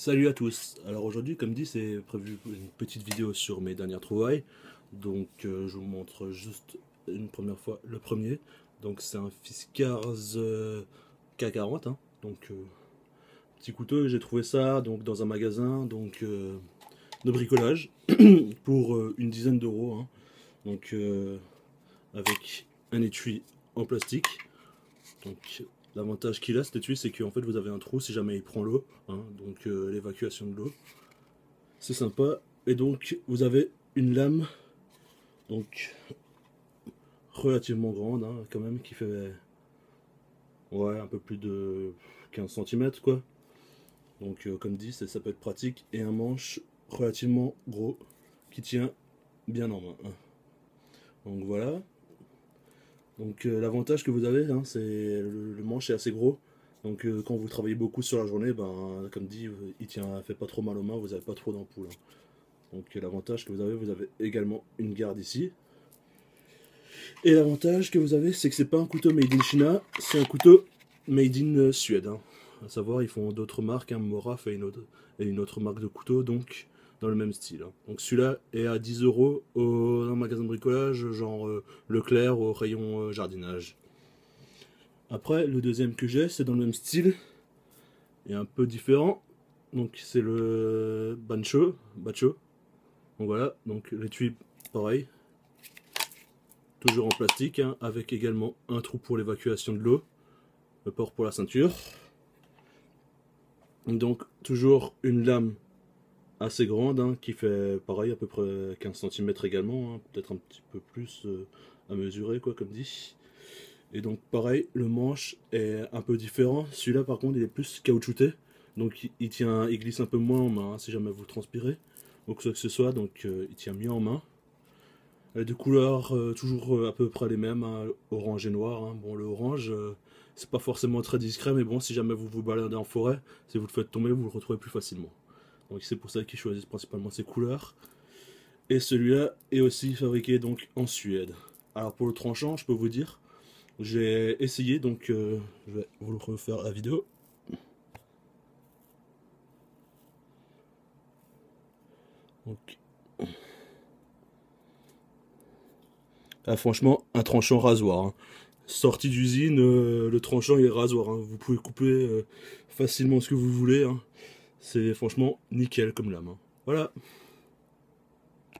Salut à tous. Alors aujourd'hui, comme dit, c'est prévu une petite vidéo sur mes dernières trouvailles. Donc je vous montre juste une première fois le premier. Donc c'est un Fiskars K40. Hein. Donc petit couteau, j'ai trouvé ça donc dans un magasin de bricolage pour une dizaine d'euros. Hein. Donc avec un étui en plastique. Donc l'avantage qu'il a cet étui, c'est qu'en fait vous avez un trou si jamais il prend l'eau, hein, donc l'évacuation de l'eau. C'est sympa. Et donc vous avez une lame donc relativement grande, hein, quand même, qui fait ouais un peu plus de 15 cm quoi. Donc comme dit, ça peut être pratique. Et un manche relativement gros qui tient bien en main. Hein. Donc voilà. Donc l'avantage que vous avez, hein, c'est le manche est assez gros. Donc quand vous travaillez beaucoup sur la journée, ben, comme dit, il tient, fait pas trop mal aux mains, vous n'avez pas trop d'ampoules. Hein. Donc l'avantage que vous avez également une garde ici. Et l'avantage que vous avez, c'est que c'est pas un couteau made in China, c'est un couteau made in Suède. Hein. À savoir, ils font d'autres marques, hein, Moraf et une autre marque de couteau, donc dans le même style. Hein. Donc celui-là est à 10 euros dans un magasin de bricolage, genre Leclerc au rayon jardinage. Après, le deuxième que j'ai, c'est dans le même style, et un peu différent. Donc c'est le Bacho. Donc voilà, donc l'étui pareil, toujours en plastique, hein, avec également un trou pour l'évacuation de l'eau, le port pour la ceinture. Donc toujours une lame assez grande, hein, qui fait pareil à peu près 15 cm également, hein, peut-être un petit peu plus à mesurer quoi comme dit. Et donc pareil, le manche est un peu différent. Celui-là par contre il est plus caoutchouté. Donc il glisse un peu moins en main hein, si jamais vous transpirez. Donc quoi que ce soit, donc il tient mieux en main. De couleurs toujours à peu près les mêmes, hein, orange et noir. Hein. Bon le orange c'est pas forcément très discret, mais bon si jamais vous vous baladez en forêt, si vous le faites tomber, vous le retrouvez plus facilement. Donc c'est pour ça qu'ils choisissent principalement ces couleurs. Et celui-là est aussi fabriqué donc en Suède. Alors pour le tranchant, je peux vous dire, j'ai essayé, donc je vais vous le refaire la vidéo. Donc, ah, franchement, un tranchant rasoir. Hein. Sorti d'usine, le tranchant il est rasoir. Hein. Vous pouvez couper facilement ce que vous voulez. Hein. C'est franchement nickel comme lame. Hein. Voilà.